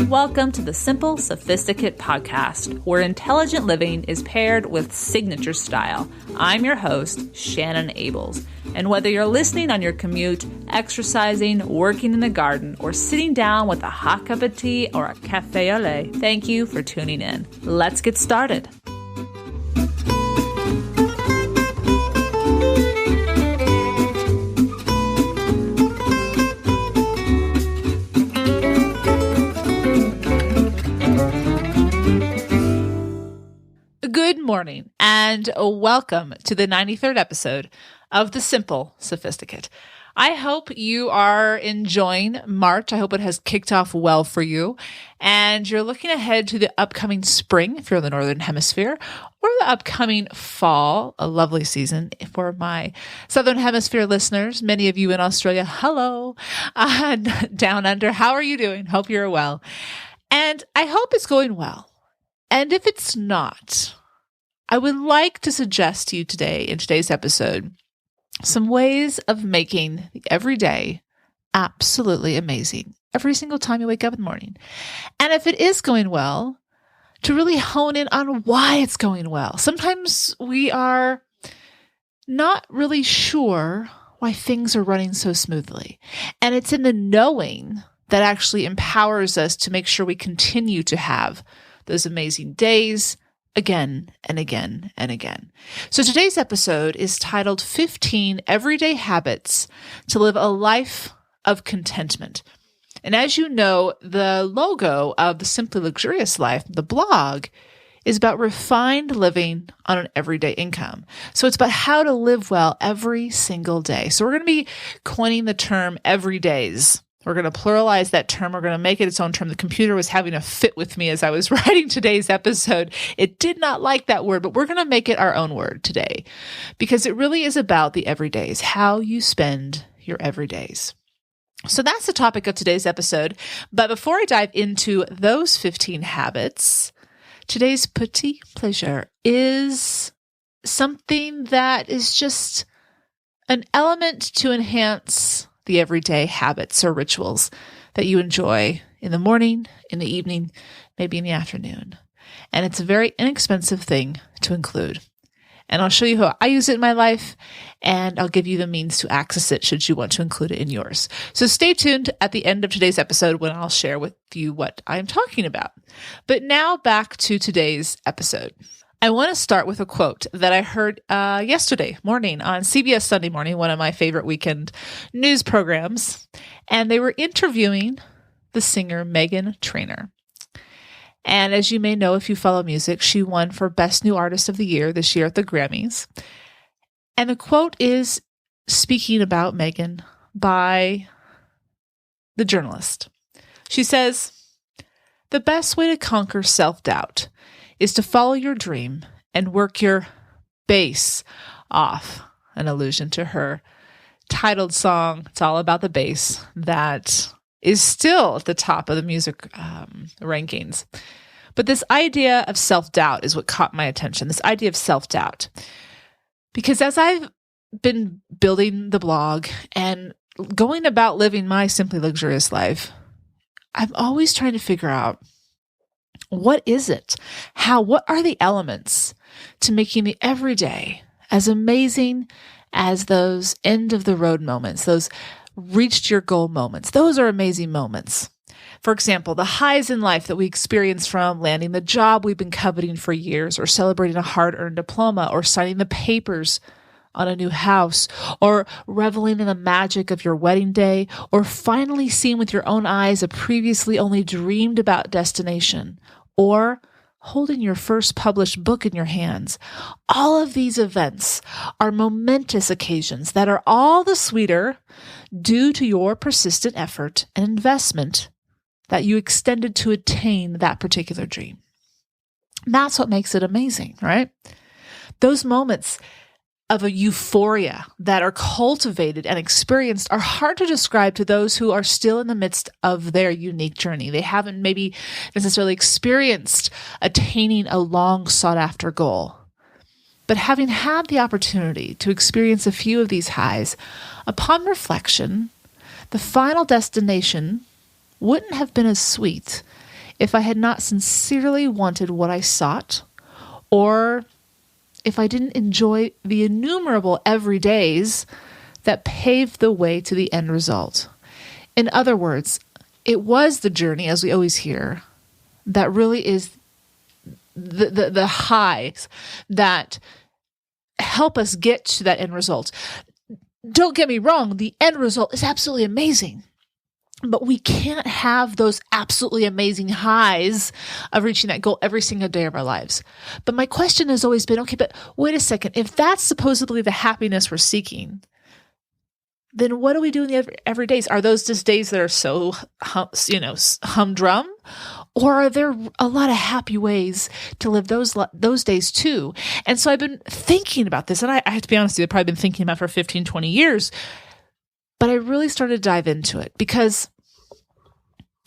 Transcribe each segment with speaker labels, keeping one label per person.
Speaker 1: Welcome to the SImple Sophisticate podcast, where intelligent living is paired with signature style. I'm your host, Shannon Ables. And whether you're listening on your commute, exercising, working in the garden, or sitting down with a hot cup of tea or a cafe au lait, thank you for tuning in. Let's get started. Good morning and welcome to the 93rd episode of the SImple Sophisticate. I hope you are enjoying March. I hope it has kicked off well for you and you're looking ahead to the upcoming spring if you're in the Northern Hemisphere, or the upcoming fall, a lovely season for my Southern Hemisphere listeners. Many of you in Australia, hello, down under. How are you doing? Hope you're well. And I hope it's going well. And if it's not, I would like to suggest to you today, in today's episode, some ways of making the everyday absolutely amazing every single time you wake up in the morning. And if it is going well, to really hone in on why it's going well. Sometimes we are not really sure why things are running so smoothly. And it's in the knowing that actually empowers us to make sure we continue to have those amazing days again and again and again. So today's episode is titled 15 Everyday Habits to Live a Life of Contentment. And as you know, the logo of the Simply Luxurious Life, the blog, is about refined living on an everyday income. So it's about how to live well every single day. So we're going to be coining the term everydays. We're going to pluralize that term. We're going to make it its own term. The computer was having a fit with me as I was writing today's episode. It did not like that word, but we're going to make it our own word today because it really is about the everydays, how you spend your everydays. So that's the topic of today's episode. But before I dive into those 15 habits, today's Petit Plaisir is something that is just an element to enhance the everyday habits or rituals that you enjoy in the morning, in the evening, maybe in the afternoon. And it's a very inexpensive thing to include. And I'll show you how I use it in my life, and I'll give you the means to access it should you want to include it in yours. So stay tuned at the end of today's episode when I'll share with you what I'm talking about. But now back to today's episode. I want to start with a quote that I heard yesterday morning on CBS Sunday Morning, one of my favorite weekend news programs. And they were interviewing the singer Meghan Trainor. And as you may know, if you follow music, she won for Best New Artist of the Year this year at the Grammys. And the quote is speaking about Meghan by the journalist. She says, "The best way to conquer self-doubt is to follow your dream and work your bass off," an allusion to her titled song. It's all about the bass that is still at the top of the music rankings. But this idea of self-doubt is what caught my attention, this idea of self-doubt. Because as I've been building the blog and going about living my Simply Luxurious life, I'm always trying to figure out, what is it? What are the elements to making the everyday as amazing as those end of the road moments, those reached your goal moments? Those are amazing moments. For example, the highs in life that we experience from landing the job we've been coveting for years, or celebrating a hard-earned diploma, or signing the papers on a new house, or reveling in the magic of your wedding day, or finally seeing with your own eyes a previously only dreamed about destination, or holding your first published book in your hands. All of these events are momentous occasions that are all the sweeter due to your persistent effort and investment that you extended to attain that particular dream. And that's what makes it amazing, right? Those moments of a euphoria that are cultivated and experienced are hard to describe to those who are still in the midst of their unique journey. They haven't maybe necessarily experienced attaining a long sought after goal. But having had the opportunity to experience a few of these highs, upon reflection, the final destination wouldn't have been as sweet if I had not sincerely wanted what I sought, or if I didn't enjoy the innumerable everydays that paved the way to the end result. In other words, it was the journey, as we always hear, that really is the highs that help us get to that end result. Don't get me wrong, the end result is absolutely amazing. But we can't have those absolutely amazing highs of reaching that goal every single day of our lives. But my question has always been, okay, but wait a second. If that's supposedly the happiness we're seeking, then what do we do in the everydays? Are those just days that are so, humdrum? Or are there a lot of happy ways to live those days too? And so I've been thinking about this, and I have to be honest with you, I've probably been thinking about it for 15, 20 years. But I really started to dive into it because,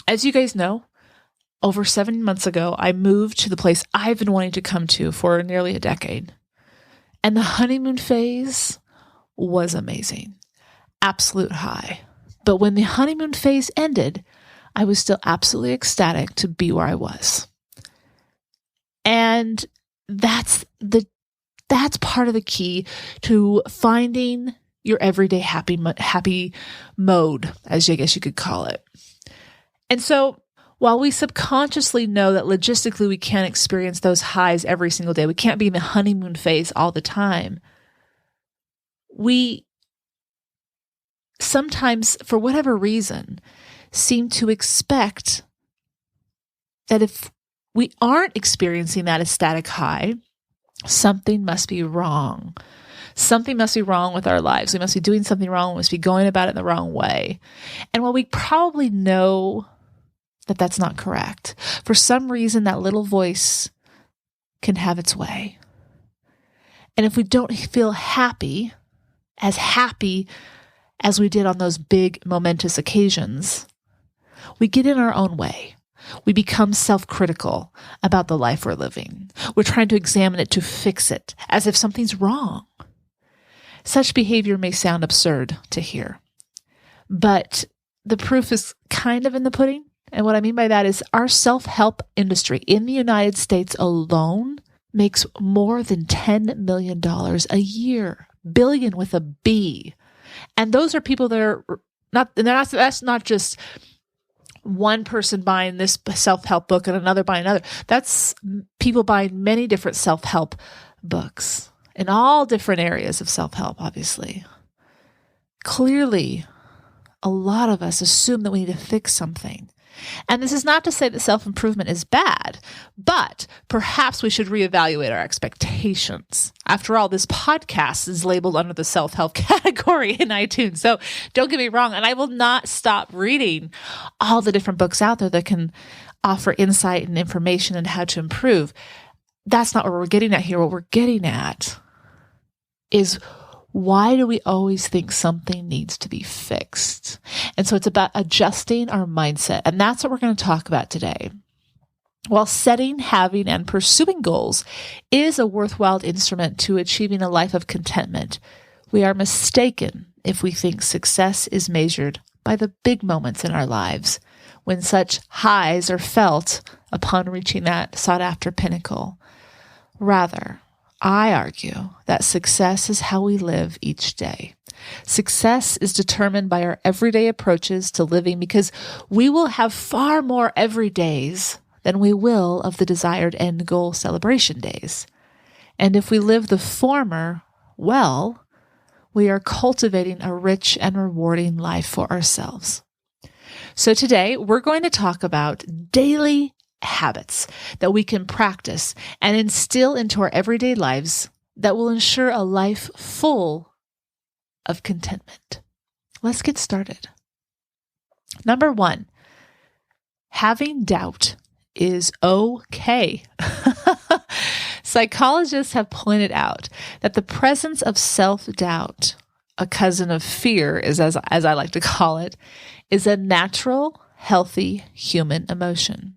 Speaker 1: as you guys know, over 7 months ago, I moved to the place I've been wanting to come to for nearly a decade. And the honeymoon phase was amazing. Absolute high. But when the honeymoon phase ended, I was still absolutely ecstatic to be where I was. And that's part of the key to finding your everyday happy mode, as I guess you could call it. And so while we subconsciously know that logistically we can't experience those highs every single day, we can't be in the honeymoon phase all the time, we sometimes, for whatever reason, seem to expect that if we aren't experiencing that ecstatic high, something must be wrong. Something must be wrong with our lives. We must be doing something wrong. We must be going about it in the wrong way. And while we probably know that that's not correct, for some reason that little voice can have its way. And if we don't feel happy as we did on those big momentous occasions, we get in our own way. We become self-critical about the life we're living. We're trying to examine it to fix it, as if something's wrong. Such behavior may sound absurd to hear, but the proof is kind of in the pudding. And what I mean by that is our self-help industry in the United States alone makes more than $10 million a year, billion with a B. And those are people that are that's not just one person buying this self-help book and another buying another. That's people buying many different self-help books in all different areas of self-help, obviously. Clearly, a lot of us assume that we need to fix something. And this is not to say that self-improvement is bad, but perhaps we should reevaluate our expectations. After all, this podcast is labeled under the self-help category in iTunes. So don't get me wrong, and I will not stop reading all the different books out there that can offer insight and information on how to improve. That's not what we're getting at here. What we're getting at is, why do we always think something needs to be fixed? And so it's about adjusting our mindset. And that's what we're going to talk about today. While setting, having, and pursuing goals is a worthwhile instrument to achieving a life of contentment, we are mistaken if we think success is measured by the big moments in our lives when such highs are felt upon reaching that sought-after pinnacle. Rather, I argue that success is how we live each day. Success is determined by our everyday approaches to living, because we will have far more everydays than we will of the desired end goal celebration days. And if we live the former well, we are cultivating a rich and rewarding life for ourselves. So today we're going to talk about daily habits that we can practice and instill into our everyday lives that will ensure a life full of contentment. Let's get started. Number 1, having doubt is okay. Psychologists have pointed out that the presence of self-doubt, a cousin of fear, is as I like to call it, is a natural, healthy human emotion.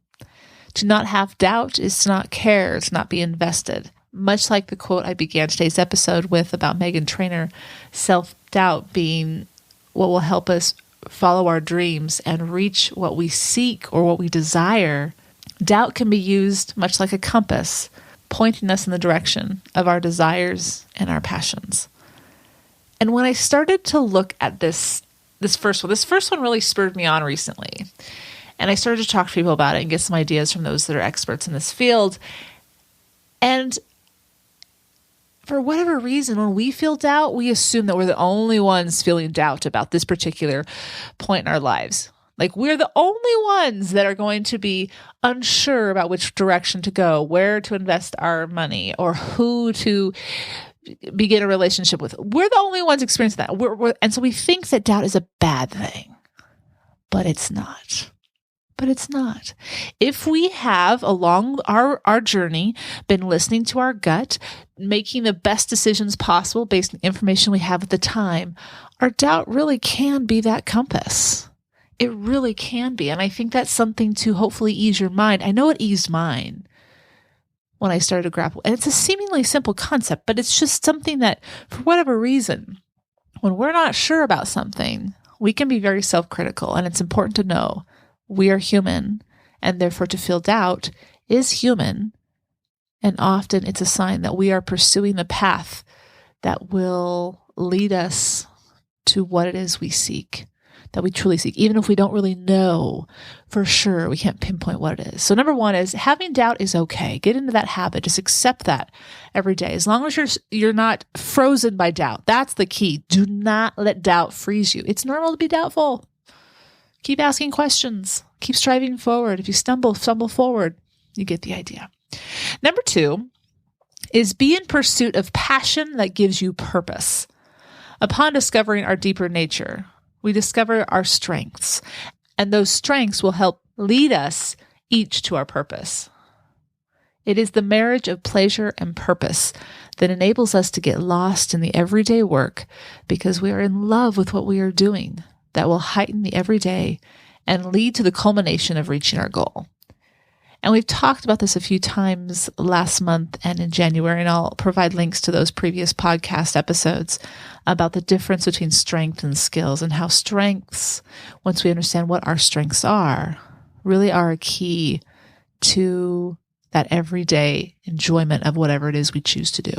Speaker 1: To not have doubt is to not care, to not be invested. much like the quote I began today's episode with about Meghan Trainor, self-doubt being what will help us follow our dreams and reach what we seek or what we desire. Doubt can be used much like a compass, pointing us in the direction of our desires and our passions. And when I started to look at this first one really spurred me on recently. And I started to talk to people about it and get some ideas from those that are experts in this field. And for whatever reason, when we feel doubt, we assume that we're the only ones feeling doubt about this particular point in our lives. Like we're the only ones that are going to be unsure about which direction to go, where to invest our money, or who to begin a relationship with. We're the only ones experiencing that. And so we think that doubt is a bad thing, but it's not. But it's not. If we have, along our journey, been listening to our gut, making the best decisions possible based on information we have at the time, our doubt really can be that compass. It really can be. And I think that's something to hopefully ease your mind. I know it eased mine when I started to grapple. And it's a seemingly simple concept, but it's just something that, for whatever reason, when we're not sure about something, we can be very self-critical. And it's important to know we are human, and therefore to feel doubt is human. And often it's a sign that we are pursuing the path that will lead us to what it is we seek, that we truly seek. Even if we don't really know for sure, we can't pinpoint what it is. So number one is having doubt is okay. Get into that habit. Just accept that every day. As long as you're not frozen by doubt. That's the key. Do not let doubt freeze you. It's normal to be doubtful. Keep asking questions. Keep striving forward. If you stumble forward. You get the idea. Number two is be in pursuit of passion that gives you purpose. Upon discovering our deeper nature, we discover our strengths, and those strengths will help lead us each to our purpose. It is the marriage of pleasure and purpose that enables us to get lost in the everyday work because we are in love with what we are doing. That will heighten the everyday and lead to the culmination of reaching our goal. And we've talked about this a few times last month and in January, and I'll provide links to those previous podcast episodes about the difference between strength and skills, and how strengths, once we understand what our strengths are, really are a key to that everyday enjoyment of whatever it is we choose to do.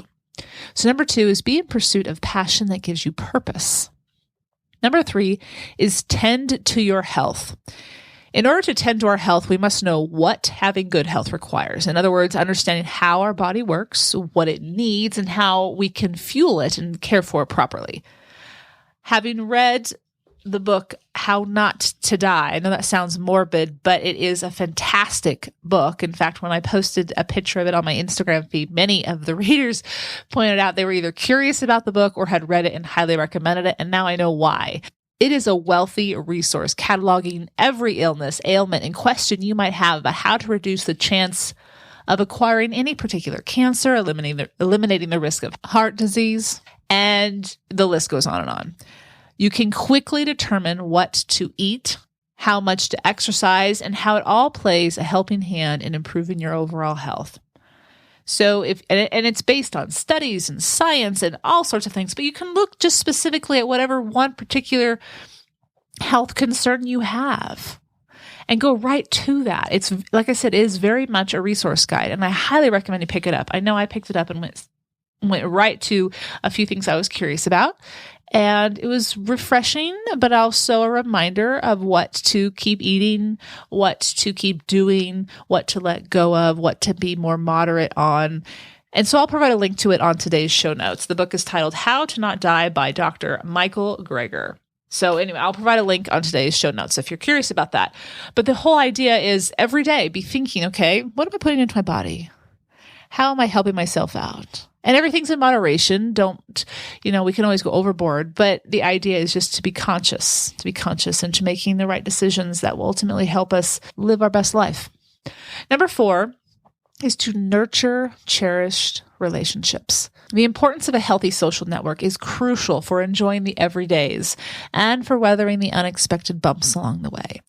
Speaker 1: So number two is be in pursuit of passion that gives you purpose. Number three is tend to your health. In order to tend to our health, we must know what having good health requires. In other words, understanding how our body works, what it needs, and how we can fuel it and care for it properly. Having read the book, How Not to Die, I know that sounds morbid, but it is a fantastic book. In fact, when I posted a picture of it on my Instagram feed, many of the readers pointed out they were either curious about the book or had read it and highly recommended it, and now I know why. It is a wealthy resource cataloging every illness, ailment, and question you might have about how to reduce the chance of acquiring any particular cancer, eliminating the risk of heart disease, and the list goes on and on. You can quickly determine what to eat, how much to exercise, and how it all plays a helping hand in improving your overall health. So it's based on studies and science and all sorts of things, but you can look just specifically at whatever one particular health concern you have and go right to that. It's, like I said, it is very much a resource guide, and I highly recommend you pick it up. I know I picked it up and went right to a few things I was curious about. And it was refreshing, but also a reminder of what to keep eating, what to keep doing, what to let go of, what to be more moderate on. And so I'll provide a link to it on today's show notes. The book is titled How to Not Die by Dr. Michael Greger. So anyway, I'll provide a link on today's show notes if you're curious about that. But the whole idea is every day be thinking, okay, what am I putting into my body? How am I helping myself out? And everything's in moderation. We can always go overboard, but the idea is just to be conscious and to making the right decisions that will ultimately help us live our best life. Number 4 is to nurture cherished relationships. The importance of a healthy social network is crucial for enjoying the everydays and for weathering the unexpected bumps along the way.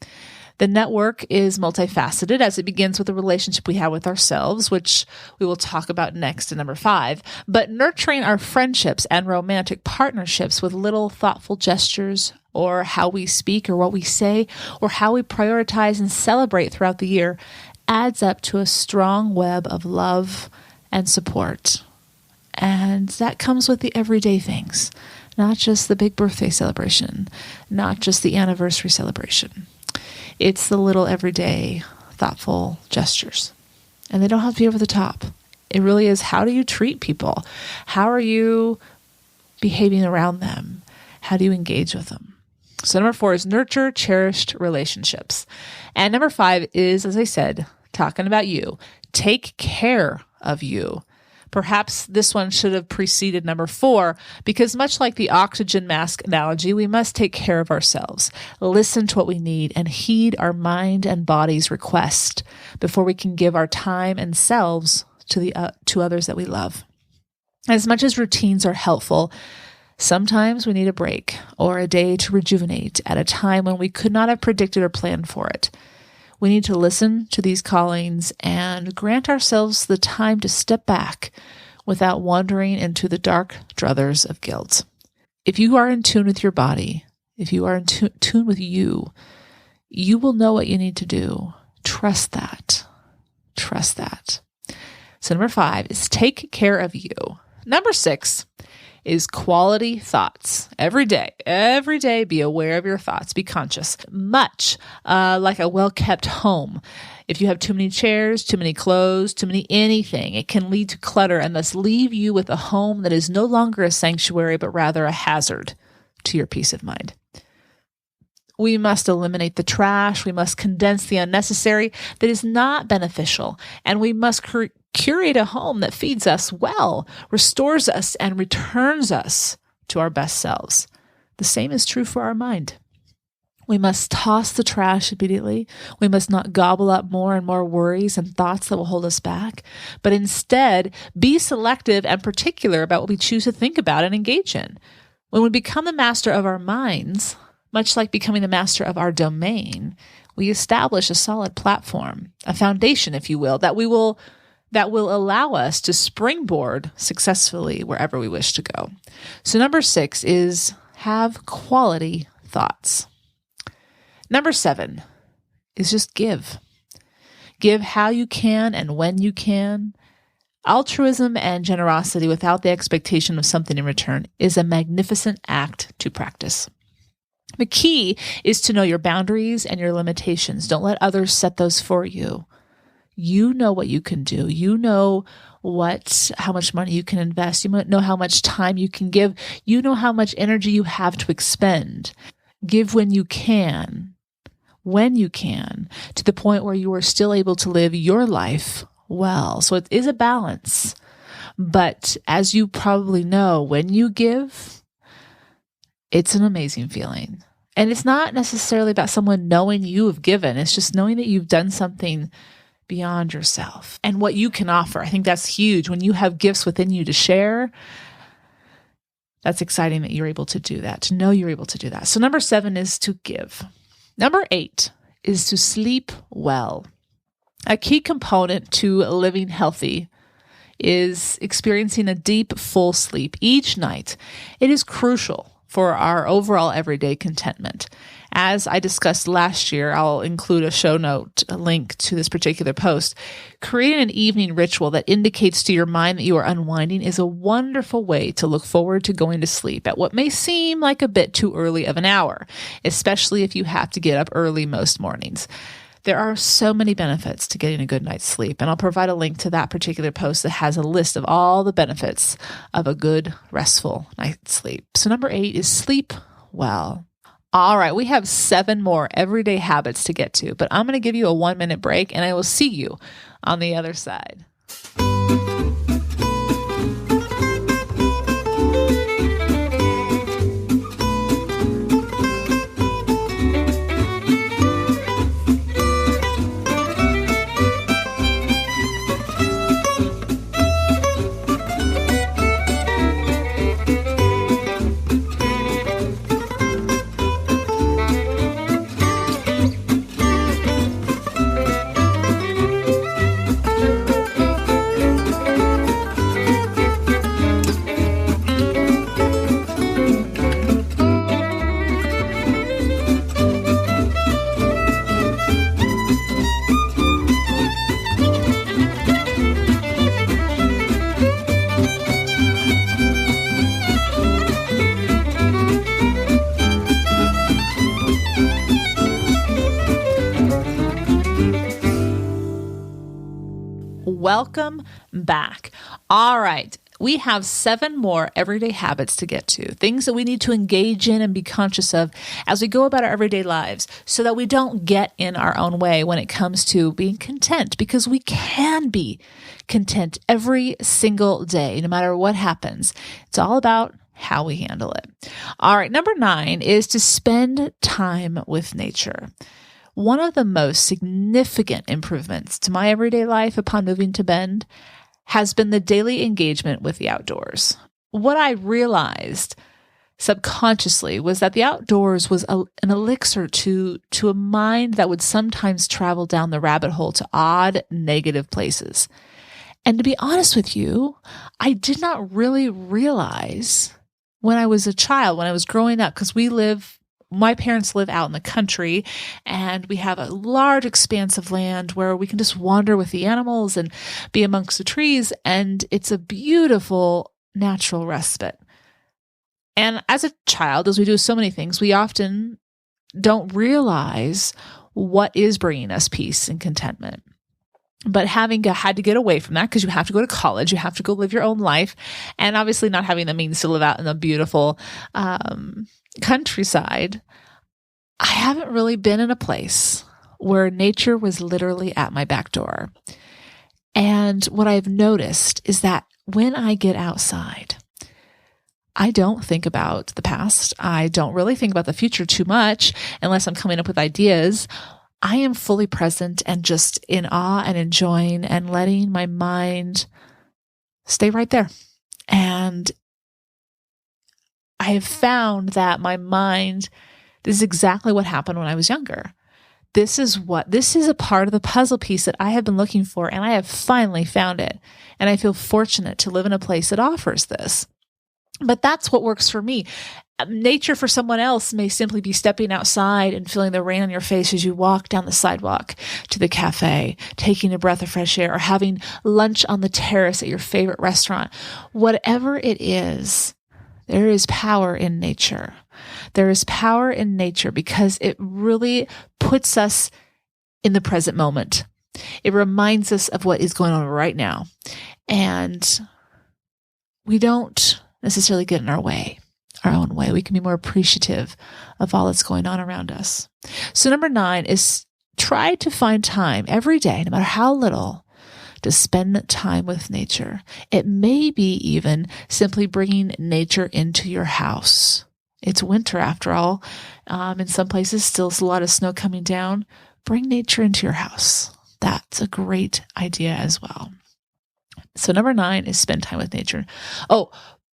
Speaker 1: The network is multifaceted as it begins with the relationship we have with ourselves, which we will talk about next in number 5. But nurturing our friendships and romantic partnerships with little thoughtful gestures, or how we speak or what we say, or how we prioritize and celebrate throughout the year, adds up to a strong web of love and support. And that comes with the everyday things, not just the big birthday celebration, not just the anniversary celebration. It's the little everyday thoughtful gestures. And they don't have to be over the top. It really is, how do you treat people? How are you behaving around them? How do you engage with them? So number 4 is nurture cherished relationships. And number 5 is, as I said, talking about you. Take care of you. Perhaps this one should have preceded number 4, because much like the oxygen mask analogy, we must take care of ourselves, listen to what we need, and heed our mind and body's request before we can give our time and selves to others that we love. As much as routines are helpful, sometimes we need a break or a day to rejuvenate at a time when we could not have predicted or planned for it. We need to listen to these callings and grant ourselves the time to step back without wandering into the dark druthers of guilt. If you are in tune with your body, if you are in tune with you, you will know what you need to do. Trust that. Trust that. So number 5 is take care of you. Number 6 is quality thoughts. Every day, be aware of your thoughts. Be conscious. Much like a well-kept home. If you have too many chairs, too many clothes, too many anything, it can lead to clutter and thus leave you with a home that is no longer a sanctuary, but rather a hazard to your peace of mind. We must eliminate the trash. We must condense the unnecessary that is not beneficial. And we must curate a home that feeds us well, restores us, and returns us to our best selves. The same is true for our mind. We must toss the trash immediately. We must not gobble up more and more worries and thoughts that will hold us back, but instead be selective and particular about what we choose to think about and engage in. When we become the master of our minds, much like becoming the master of our domain, we establish a solid platform, a foundation, if you will, that will allow us to springboard successfully wherever we wish to go. So number 6 is have quality thoughts. Number 7 is just give. Give how you can and when you can. Altruism and generosity without the expectation of something in return is a magnificent act to practice. The key is to know your boundaries and your limitations. Don't let others set those for you. You know what you can do. You know how much money you can invest. You know how much time you can give. You know how much energy you have to expend. Give when you can, to the point where you are still able to live your life well. So it is a balance. But as you probably know, when you give, it's an amazing feeling. And it's not necessarily about someone knowing you have given. It's just knowing that you've done something beyond yourself and what you can offer. I think that's huge. When you have gifts within you to share, that's exciting that you're able to do that, to know you're able to do that. So number 7 is to give. Number 8 is to sleep well. A key component to living healthy is experiencing a deep, full sleep each night. It is crucial for our overall everyday contentment. As I discussed last year, I'll include a show note, a link to this particular post. Creating an evening ritual that indicates to your mind that you are unwinding is a wonderful way to look forward to going to sleep at what may seem like a bit too early of an hour, especially if you have to get up early most mornings. There are so many benefits to getting a good night's sleep, and I'll provide a link to that particular post that has a list of all the benefits of a good, restful night's sleep. So number 8 is sleep well. All right, we have 7 more everyday habits to get to, but I'm going to give you a 1-minute break, and I will see you on the other side. welcome back. All right. We have 7 more everyday habits to get to, things that we need to engage in and be conscious of as we go about our everyday lives so that we don't get in our own way when it comes to being content, because we can be content every single day, no matter what happens. It's all about how we handle it. All right. Number 9 is to spend time with nature. One of the most significant improvements to my everyday life upon moving to Bend has been the daily engagement with the outdoors. What I realized subconsciously was that the outdoors was an elixir to a mind that would sometimes travel down the rabbit hole to odd, negative places. And to be honest with you, I did not really realize when I was a child, when I was growing up, because my parents live out in the country, and we have a large expanse of land where we can just wander with the animals and be amongst the trees. And it's a beautiful natural respite. And as a child, as we do so many things, we often don't realize what is bringing us peace and contentment. But having had to get away from that, because you have to go to college, you have to go live your own life, and obviously not having the means to live out in the beautiful countryside, I haven't really been in a place where nature was literally at my back door. And what I've noticed is that when I get outside, I don't think about the past. I don't really think about the future too much unless I'm coming up with ideas. I am fully present and just in awe and enjoying and letting my mind stay right there. And I have found that my mind, this is exactly what happened when I was younger. This is a part of the puzzle piece that I have been looking for, and I have finally found it. And I feel fortunate to live in a place that offers this. But that's what works for me. Nature for someone else may simply be stepping outside and feeling the rain on your face as you walk down the sidewalk to the cafe, taking a breath of fresh air, or having lunch on the terrace at your favorite restaurant. Whatever it is, there is power in nature. There is power in nature because it really puts us in the present moment. It reminds us of what is going on right now. And we don't necessarily get in our own way. We can be more appreciative of all that's going on around us. So number 9 is try to find time every day, no matter how little, to spend time with nature. It may be even simply bringing nature into your house. It's winter after all. In some places, still a lot of snow coming down. Bring nature into your house. That's a great idea as well. So number 9 is spend time with nature. Oh,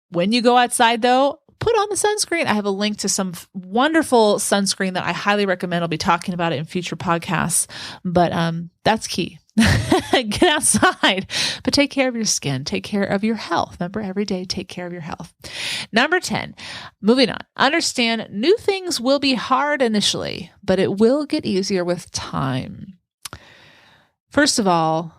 Speaker 1: when you go outside though, put on the sunscreen. I have a link to some wonderful sunscreen that I highly recommend. I'll be talking about it in future podcasts, but that's key. Get outside, but take care of your skin, take care of your health. Remember, every day, take care of your health. Number 10, moving on. Understand new things will be hard initially, but it will get easier with time. First of all,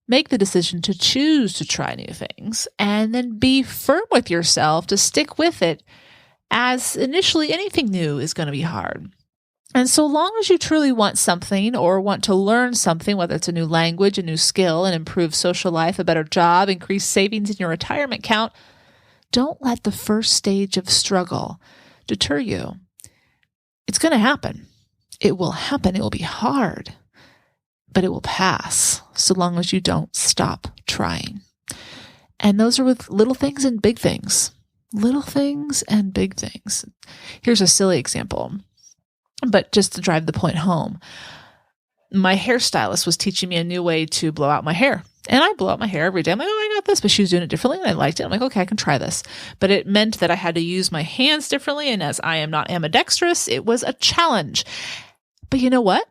Speaker 1: make the decision to choose to try new things and then be firm with yourself to stick with it, as initially anything new is going to be hard. And so long as you truly want something or want to learn something, whether it's a new language, a new skill, an improved social life, a better job, increased savings in your retirement account, don't let the first stage of struggle deter you. It's going to happen. It will happen. It will be hard, but it will pass so long as you don't stop trying. And those are with little things and big things. Little things and big things. Here's a silly example, but just to drive the point home. My hairstylist was teaching me a new way to blow out my hair. And I blow out my hair every day. I'm like, oh, I got this. But she was doing it differently and I liked it. I'm like, okay, I can try this. But it meant that I had to use my hands differently. And as I am not ambidextrous, it was a challenge. But you know what?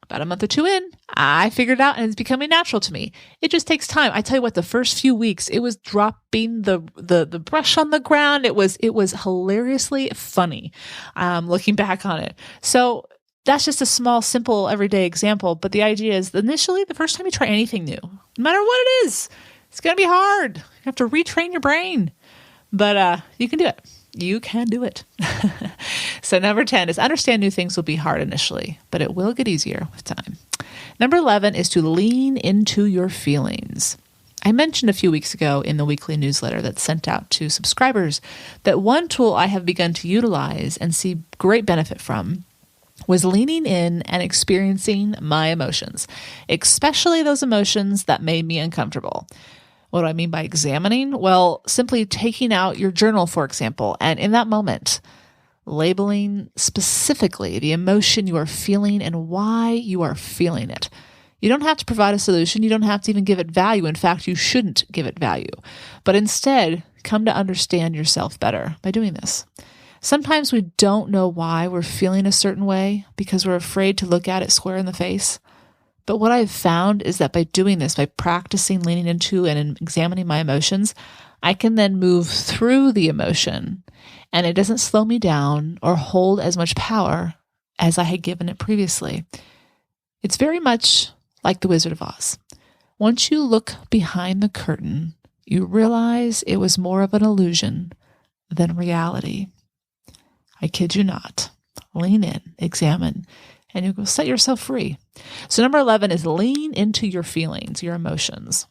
Speaker 1: About a month or 2 in, I figured it out and it's becoming natural to me. It just takes time. I tell you what, the first few weeks, it was dropping the brush on the ground. It was hilariously funny, looking back on it. So that's just a small, simple, everyday example. But the idea is initially, the first time you try anything new, no matter what it is, it's going to be hard. You have to retrain your brain, but you can do it. You can do it. So number 10 is understand new things will be hard initially, but it will get easier with time. Number 11 is to lean into your feelings. I mentioned a few weeks ago in the weekly newsletter that's sent out to subscribers that one tool I have begun to utilize and see great benefit from was leaning in and experiencing my emotions, especially those emotions that made me uncomfortable. What do I mean by examining? Well, simply taking out your journal, for example, and in that moment, labeling specifically the emotion you are feeling and why you are feeling it. You don't have to provide a solution. You don't have to even give it value. In fact, you shouldn't give it value, but instead come to understand yourself better by doing this. Sometimes we don't know why we're feeling a certain way because we're afraid to look at it square in the face. But what I've found is that by doing this, by practicing leaning into and examining my emotions, I can then move through the emotion and it doesn't slow me down or hold as much power as I had given it previously. It's very much like the Wizard of Oz. Once you look behind the curtain, you realize it was more of an illusion than reality. I kid you not. Lean in, examine, and you will set yourself free. So number 11 is lean into your feelings, your emotions.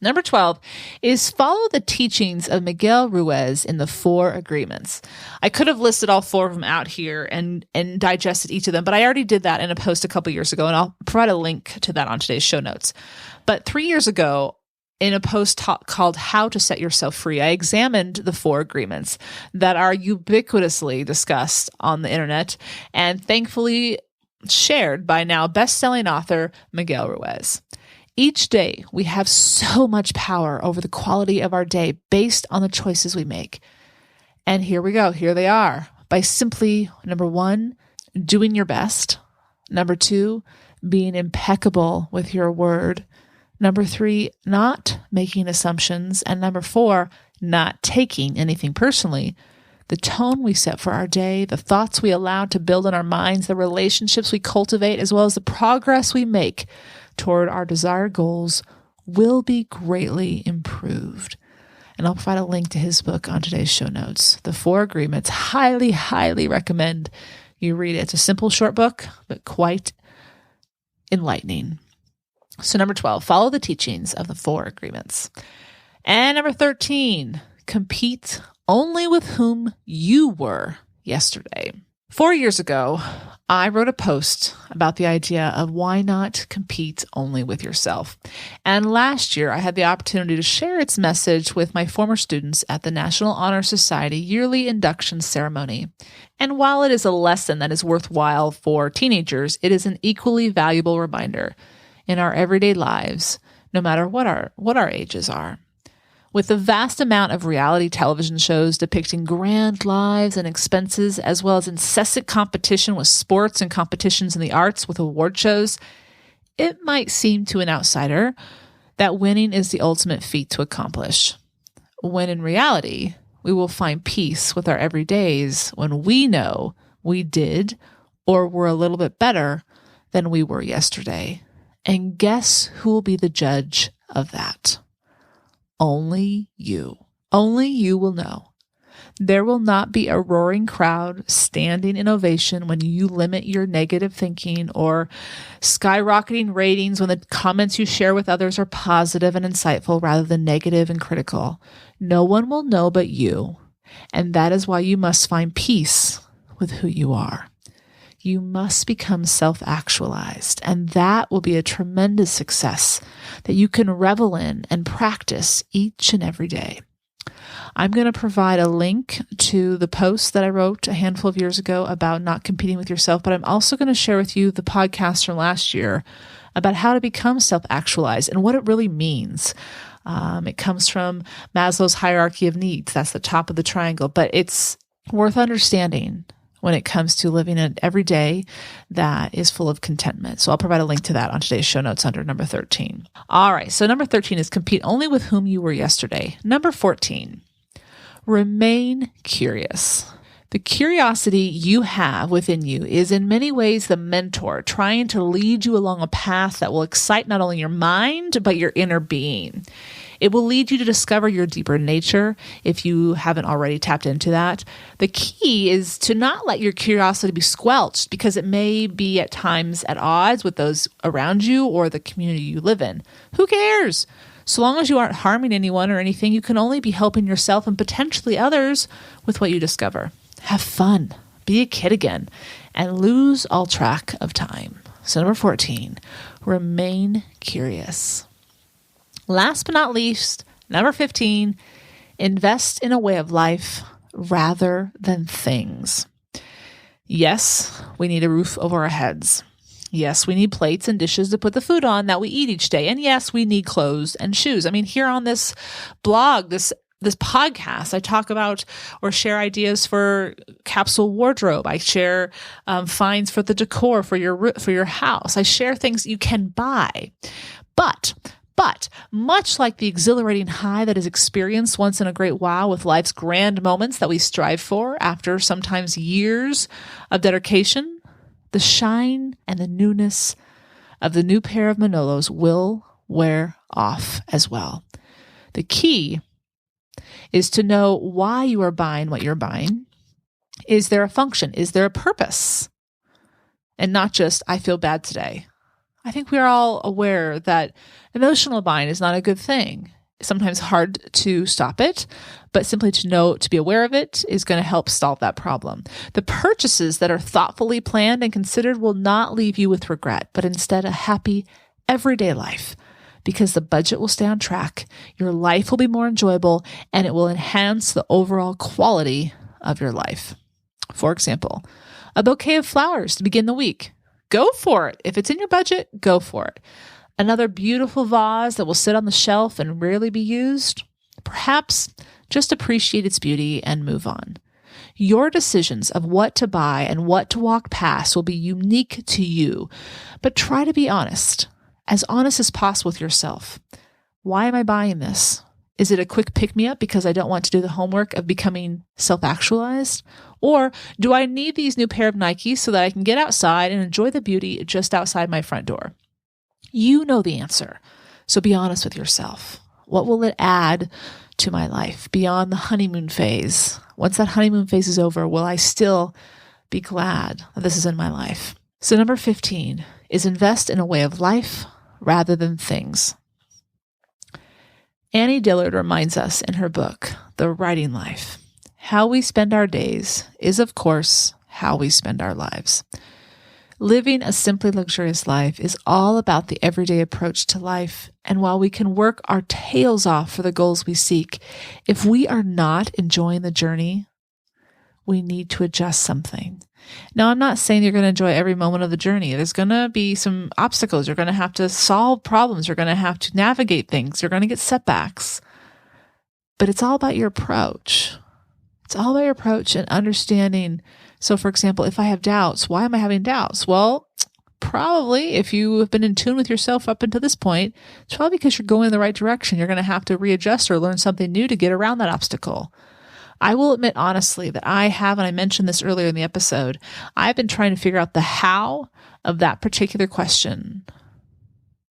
Speaker 1: Number 12 is follow the teachings of Miguel Ruiz in the 4 agreements. I could have listed all 4 of them out here and digested each of them, but I already did that in a post a couple years ago, and I'll provide a link to that on today's show notes. But 3 years ago, in a post called How to Set Yourself Free, I examined the 4 agreements that are ubiquitously discussed on the internet and thankfully shared by now best-selling author Miguel Ruiz. Each day, we have so much power over the quality of our day based on the choices we make. And here we go. Here they are. By simply, number 1, doing your best. Number 2, being impeccable with your word. Number 3, not making assumptions. And number 4, not taking anything personally. The tone we set for our day, the thoughts we allow to build in our minds, the relationships we cultivate, as well as the progress we make toward our desired goals will be greatly improved. And I'll provide a link to his book on today's show notes. The 4 Agreements. Highly, highly recommend you read it. It's a simple, short book, but quite enlightening. So number 12, follow the teachings of the 4 agreements. And number 13, compete only with whom you were yesterday. 4 years ago, I wrote a post about the idea of why not compete only with yourself. And last year, I had the opportunity to share its message with my former students at the National Honor Society yearly induction ceremony. And while it is a lesson that is worthwhile for teenagers, it is an equally valuable reminder in our everyday lives, no matter what our ages are. With the vast amount of reality television shows depicting grand lives and expenses, as well as incessant competition with sports and competitions in the arts with award shows, it might seem to an outsider that winning is the ultimate feat to accomplish, when in reality, we will find peace with our everydays when we know we did or were a little bit better than we were yesterday. And guess who will be the judge of that? Only you. Only you will know. There will not be a roaring crowd standing in ovation when you limit your negative thinking or skyrocketing ratings when the comments you share with others are positive and insightful rather than negative and critical. No one will know but you. And that is why you must find peace with who you are. You must become self-actualized, and that will be a tremendous success that you can revel in and practice each and every day. I'm going to provide a link to the post that I wrote a handful of years ago about not competing with yourself, but I'm also going to share with you the podcast from last year about how to become self-actualized and what it really means. It comes from Maslow's hierarchy of needs. That's the top of the triangle, but it's worth understanding when it comes to living an every day that is full of contentment. So I'll provide a link to that on today's show notes under number 13. All right, so number 13 is compete only with whom you were yesterday. Number 14, remain curious. The curiosity you have within you is in many ways the mentor trying to lead you along a path that will excite not only your mind, but your inner being. It will lead you to discover your deeper nature if you haven't already tapped into that. The key is to not let your curiosity be squelched because it may be at times at odds with those around you or the community you live in. Who cares? So long as you aren't harming anyone or anything, you can only be helping yourself and potentially others with what you discover. Have fun, be a kid again, and lose all track of time. So number 14, remain curious. Last but not least, number 15, invest in a way of life rather than things. Yes, we need a roof over our heads. Yes, we need plates and dishes to put the food on that we eat each day. And yes, we need clothes and shoes. I mean, here on this blog, this podcast, I talk about or share ideas for capsule wardrobe. I share finds for the decor for your house. I share things you can buy. But much like the exhilarating high that is experienced once in a great while with life's grand moments that we strive for after sometimes years of dedication, the shine and the newness of the new pair of Manolos will wear off as well. The key is to know why you are buying what you're buying. Is there a function? Is there a purpose? And not just, I feel bad today. I think we are all aware that emotional buying is not a good thing. It's sometimes hard to stop it, but simply to be aware of it is going to help solve that problem. The purchases that are thoughtfully planned and considered will not leave you with regret, but instead a happy, everyday life. Because the budget will stay on track, your life will be more enjoyable, and it will enhance the overall quality of your life. For example, a bouquet of flowers to begin the week. Go for it. If it's in your budget, go for it. Another beautiful vase that will sit on the shelf and rarely be used. Perhaps just appreciate its beauty and move on. Your decisions of what to buy and what to walk past will be unique to you, but try to be honest as possible with yourself. Why am I buying this? Is it a quick pick-me-up because I don't want to do the homework of becoming self-actualized? Or do I need these new pair of Nikes so that I can get outside and enjoy the beauty just outside my front door? You know the answer, so be honest with yourself. What will it add to my life beyond the honeymoon phase? Once that honeymoon phase is over, will I still be glad that this is in my life? So number 15 is invest in a way of life rather than things. Annie Dillard reminds us in her book, The Writing Life, how we spend our days is, of course, how we spend our lives. Living a simply luxurious life is all about the everyday approach to life. And while we can work our tails off for the goals we seek, if we are not enjoying the journey, we need to adjust something. Now, I'm not saying you're going to enjoy every moment of the journey. There's going to be some obstacles. You're going to have to solve problems. You're going to have to navigate things. You're going to get setbacks. But it's all about your approach. It's all about your approach and understanding. So, for example, if I have doubts, why am I having doubts? Well, probably if you have been in tune with yourself up until this point, it's probably because you're going in the right direction. You're going to have to readjust or learn something new to get around that obstacle. I will admit honestly that I have, and I mentioned this earlier in the episode, I've been trying to figure out the how of that particular question,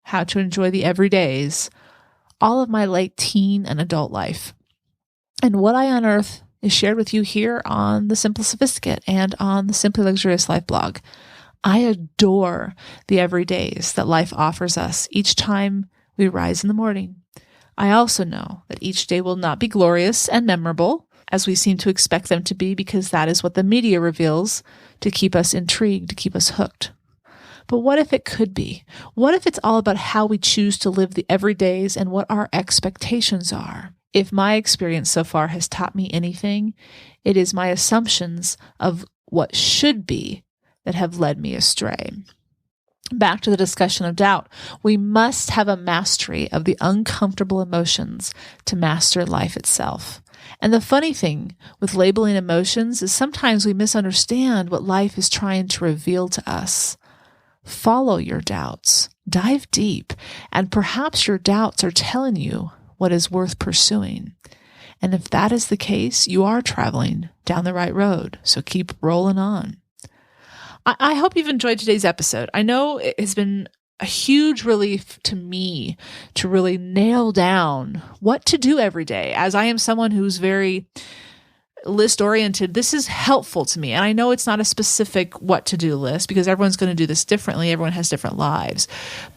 Speaker 1: how to enjoy the everydays, all of my late teen and adult life. And what I unearth is shared with you here on the SImple Sophisticate and on the Simply Luxurious Life blog. I adore the everydays that life offers us each time we rise in the morning. I also know that each day will not be glorious and memorable, as we seem to expect them to be, because that is what the media reveals to keep us intrigued, to keep us hooked. But what if it could be? What if it's all about how we choose to live the everydays and what our expectations are? If my experience so far has taught me anything, it is my assumptions of what should be that have led me astray. Back to the discussion of doubt. We must have a mastery of the uncomfortable emotions to master life itself. And the funny thing with labeling emotions is sometimes we misunderstand what life is trying to reveal to us. Follow your doubts, dive deep, and perhaps your doubts are telling you what is worth pursuing. And if that is the case, you are traveling down the right road. So keep rolling on. I hope you've enjoyed today's episode. I know it has been a huge relief to me to really nail down what to do every day. As I am someone who's very list oriented, this is helpful to me. And I know it's not a specific what to do list because everyone's going to do this differently. Everyone has different lives.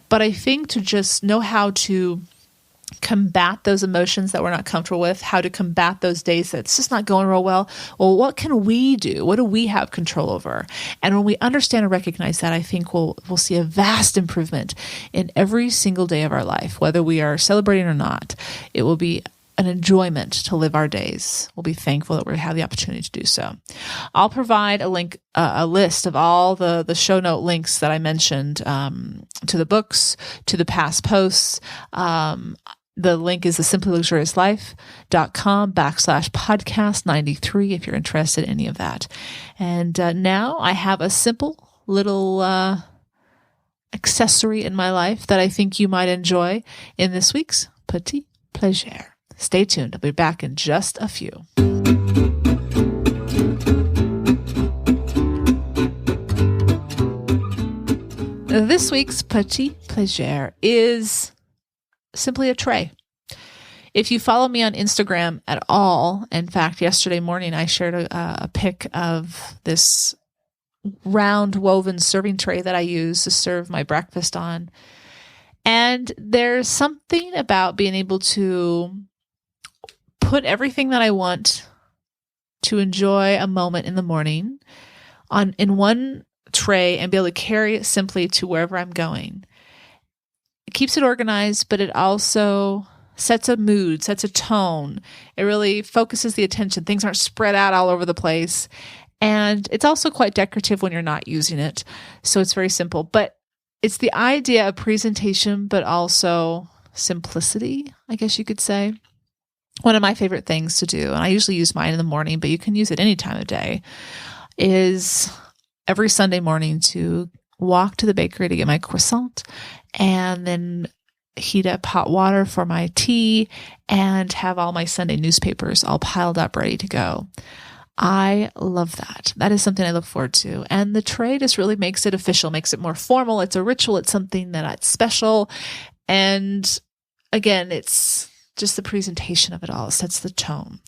Speaker 1: But I think to just know how to combat those emotions that we're not comfortable with, how to combat those days that it's just not going real well. Well, what can we do? What do we have control over? And when we understand and recognize that, I think we'll see a vast improvement in every single day of our life, whether we are celebrating or not. It will be an enjoyment to live our days. We'll be thankful that we have the opportunity to do so. I'll provide a list of all the show note links that I mentioned to the books, to the past posts. The link is thesimplyluxuriouslife.com/podcast93 if you're interested in any of that. And now I have a simple little accessory in my life that I think you might enjoy in this week's Petit Plaisir. Stay tuned. I'll be back in just a few. This week's Petit Plaisir is simply a tray. If you follow me on Instagram at all, in fact, yesterday morning I shared a pic of this round woven serving tray that I use to serve my breakfast on. And there's something about being able to put everything that I want to enjoy a moment in the morning in one tray and be able to carry it simply to wherever I'm going. It keeps it organized, but it also sets a mood, sets a tone. It really focuses the attention. Things aren't spread out all over the place. And it's also quite decorative when you're not using it. So it's very simple. But it's the idea of presentation, but also simplicity, I guess you could say. One of my favorite things to do, and I usually use mine in the morning, but you can use it any time of day, is every Sunday morning to walk to the bakery to get my croissant and then heat up hot water for my tea and have all my Sunday newspapers all piled up ready to go. I love that. That is something I look forward to. And the tray just really makes it official, makes it more formal. It's a ritual. It's something that's special. And again, it's just the presentation of it all. It sets the tone.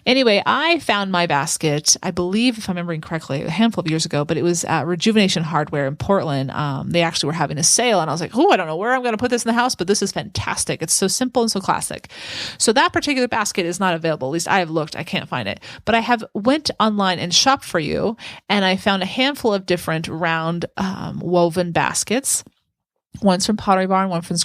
Speaker 1: Anyway, I found my basket, I believe, if I'm remembering correctly, a handful of years ago, but it was at Rejuvenation Hardware in Portland. They actually were having a sale, and I was like, I don't know where I'm going to put this in the house, but this is fantastic. It's so simple and so classic. So that particular basket is not available. At least I have looked. I can't find it. But I have went online and shopped for you, and I found a handful of different round woven baskets. One's from Pottery Barn, one's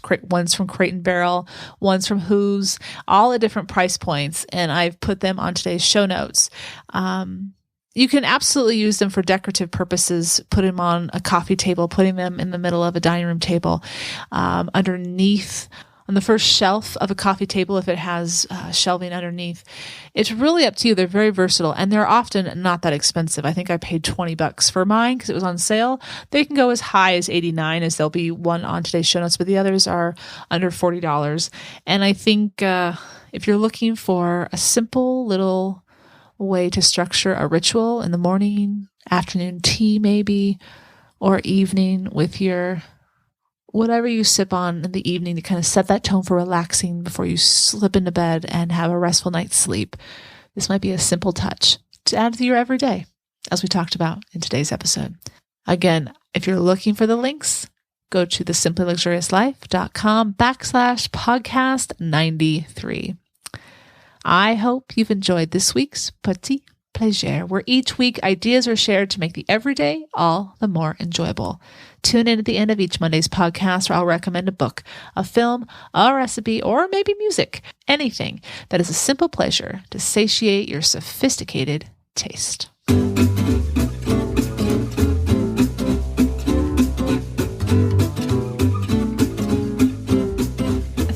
Speaker 1: from Crate and Barrel, one's from Who's, all at different price points. And I've put them on today's show notes. You can absolutely use them for decorative purposes, put them on a coffee table, putting them in the middle of a dining room table, underneath on the first shelf of a coffee table if it has shelving underneath. It's really up to you. They're very versatile, and they're often not that expensive. I think I paid $20 for mine because it was on sale. They can go as high as $89, as there'll be one on today's show notes, but the others are under $40. And I think if you're looking for a simple little way to structure a ritual in the morning, afternoon tea maybe, or evening with your whatever you sip on in the evening to kind of set that tone for relaxing before you slip into bed and have a restful night's sleep, this might be a simple touch to add to your everyday, as we talked about in today's episode. Again, if you're looking for the links, go to thesimplyluxuriouslife.com/podcast93. I hope you've enjoyed this week's Petit Plaisir, where each week ideas are shared to make the everyday all the more enjoyable. Tune in at the end of each Monday's podcast where I'll recommend a book, a film, a recipe, or maybe music. Anything that is a simple pleasure to satiate your sophisticated taste.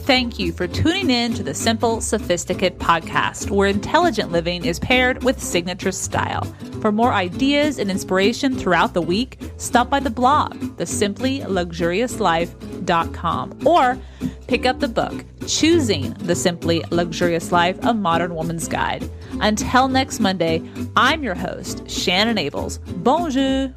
Speaker 1: Thank you for tuning in to the SImple Sophisticate podcast, where intelligent living is paired with signature style. For more ideas and inspiration throughout the week, stop by the blog, thesimplyluxuriouslife.com, or pick up the book, Choosing the Simply Luxurious Life, A Modern Woman's Guide. Until next Monday, I'm your host, Shannon Ables. Bonjour!